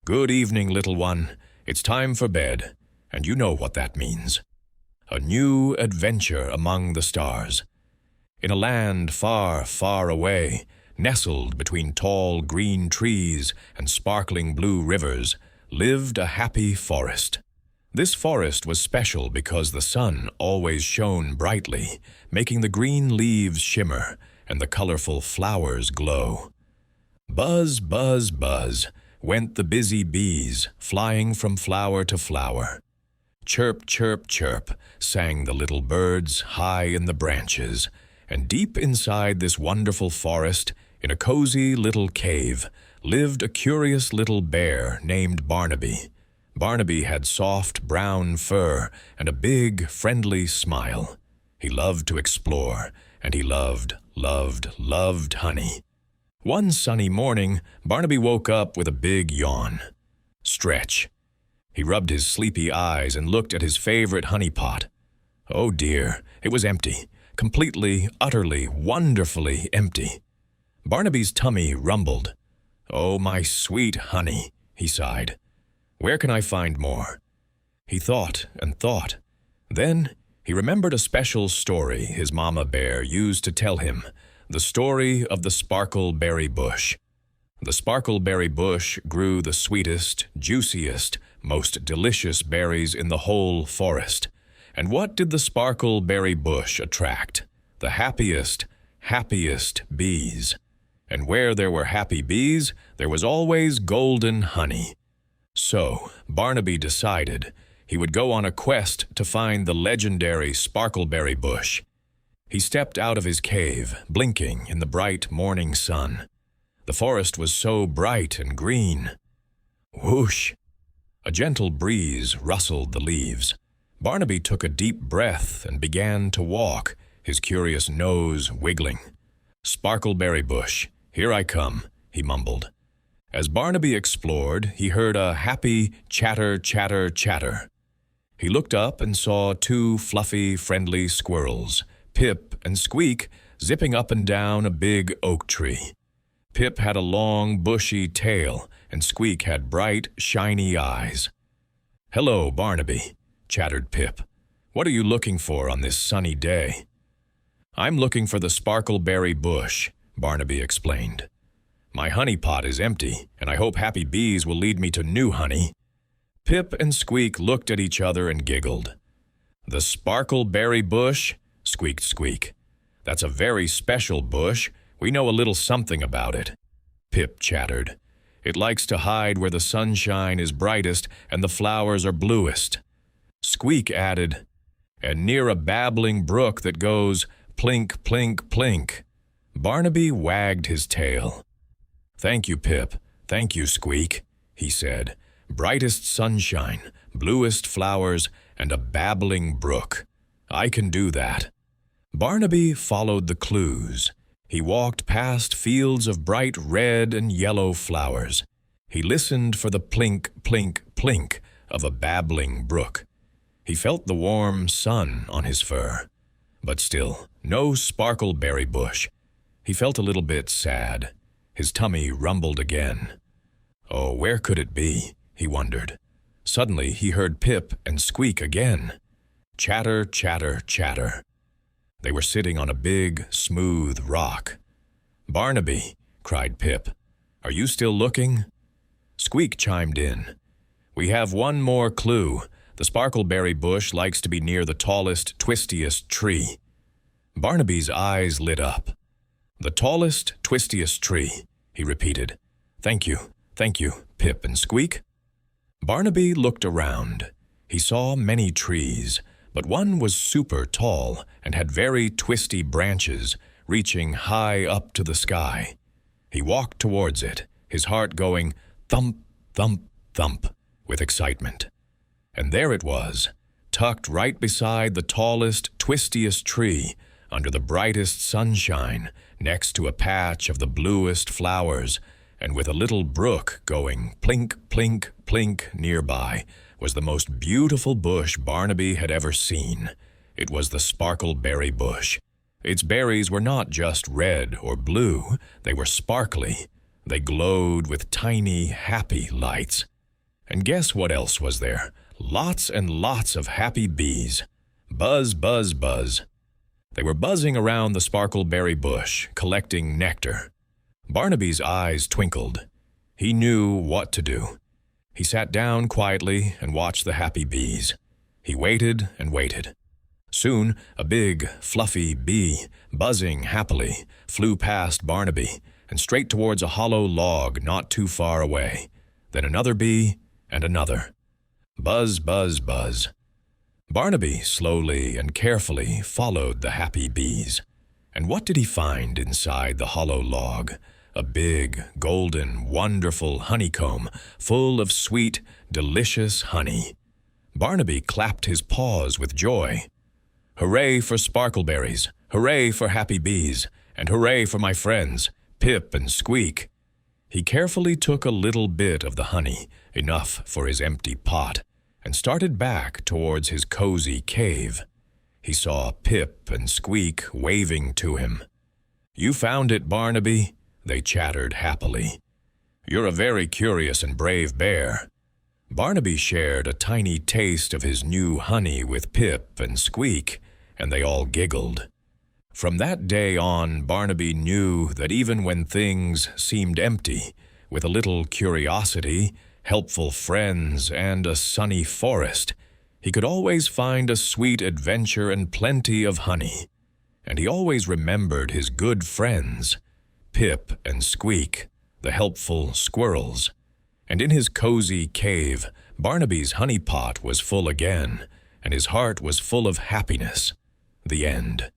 Good evening, little one. It's time for bed, and you know what that means. A new adventure among the stars. In a land far, far away, nestled between tall green trees and sparkling blue rivers, lived a happy forest. This forest was special because the sun always shone brightly, making the green leaves shimmer and the colorful flowers glow. Buzz, buzz, buzz went the busy bees, flying from flower to flower. Chirp, chirp, chirp sang the little birds high in the branches, and deep inside this wonderful forest, in a cozy little cave, lived a curious little bear named Barnaby. Barnaby had soft brown fur and a big, friendly smile. He loved to explore, and he loved honey. One sunny morning, Barnaby woke up with a big yawn. Stretch. He rubbed his sleepy eyes and looked at his favorite honey pot. Oh dear, it was empty. Completely, utterly, wonderfully empty. Barnaby's tummy rumbled. Oh, my sweet honey, he sighed. Where can I find more? He thought and thought. Then he remembered a special story his mama bear used to tell him, the story of the Sparkleberry Bush. The Sparkleberry Bush grew the sweetest, juiciest, most delicious berries in the whole forest. And what did the Sparkleberry Bush attract? The happiest bees. And where there were happy bees, there was always golden honey. So Barnaby decided he would go on a quest to find the legendary Sparkleberry Bush. He stepped out of his cave, blinking in the bright morning sun. The forest was so bright and green. Whoosh! A gentle breeze rustled the leaves. Barnaby took a deep breath and began to walk, his curious nose wiggling. Sparkleberry Bush, here I come, he mumbled. As Barnaby explored, he heard a happy chatter, chatter, chatter. He looked up and saw two fluffy, friendly squirrels, Pip and Squeak, zipping up and down a big oak tree. Pip had a long, bushy tail, and Squeak had bright, shiny eyes. Hello, Barnaby, chattered Pip. What are you looking for on this sunny day? I'm looking for the Sparkleberry Bush, Barnaby explained. My honey pot is empty, and I hope happy bees will lead me to new honey. Pip and Squeak looked at each other and giggled. The Sparkleberry Bush? Squeaked Squeak. That's a very special bush. We know a little something about it. Pip chattered. It likes to hide where the sunshine is brightest and the flowers are bluest. Squeak added, and near a babbling brook that goes plink, plink, plink. Barnaby wagged his tail. Thank you, Pip. Thank you, Squeak, he said. Brightest sunshine, bluest flowers, and a babbling brook. I can do that. Barnaby followed the clues. He walked past fields of bright red and yellow flowers. He listened for the plink, plink, plink of a babbling brook. He felt the warm sun on his fur. But still, no Sparkleberry Bush. He felt a little bit sad. His tummy rumbled again. Oh, where could it be? He wondered. Suddenly, he heard Pip and Squeak again. Chatter, chatter, chatter. They were sitting on a big, smooth rock. Barnaby, cried Pip, are you still looking? Squeak chimed in. We have one more clue. The Sparkleberry Bush likes to be near the tallest, twistiest tree. Barnaby's eyes lit up. The tallest, twistiest tree, he repeated. Thank you, Pip and Squeak. Barnaby looked around. He saw many trees, but one was super tall and had very twisty branches, reaching high up to the sky. He walked towards it, his heart going thump, thump, thump with excitement. And there it was, tucked right beside the tallest, twistiest tree, under the brightest sunshine, next to a patch of the bluest flowers, and with a little brook going plink, plink, plink nearby, was the most beautiful bush Barnaby had ever seen. It was the Sparkleberry Bush. Its berries were not just red or blue, they were sparkly. They glowed with tiny, happy lights. And guess what else was there? Lots and lots of happy bees. Buzz, buzz, buzz. They were buzzing around the Sparkleberry Bush, collecting nectar. Barnaby's eyes twinkled. He knew what to do. He sat down quietly and watched the happy bees. He waited and waited. Soon, a big, fluffy bee, buzzing happily, flew past Barnaby and straight towards a hollow log not too far away. Then another bee and another. Buzz, buzz, buzz. Barnaby slowly and carefully followed the happy bees. And what did he find inside the hollow log? A big, golden, wonderful honeycomb full of sweet, delicious honey. Barnaby clapped his paws with joy. Hooray for sparkleberries! Hooray for happy bees! And hooray for my friends, Pip and Squeak! He carefully took a little bit of the honey, enough for his empty pot, and started back towards his cozy cave. He saw Pip and Squeak waving to him. "You found it, Barnaby," they chattered happily. "You're a very curious and brave bear." Barnaby shared a tiny taste of his new honey with Pip and Squeak, and they all giggled. From that day on, Barnaby knew that even when things seemed empty, with a little curiosity, helpful friends, and a sunny forest, he could always find a sweet adventure and plenty of honey. And he always remembered his good friends, Pip and Squeak, the helpful squirrels. And in his cozy cave, Barnaby's honey pot was full again, and his heart was full of happiness. The end.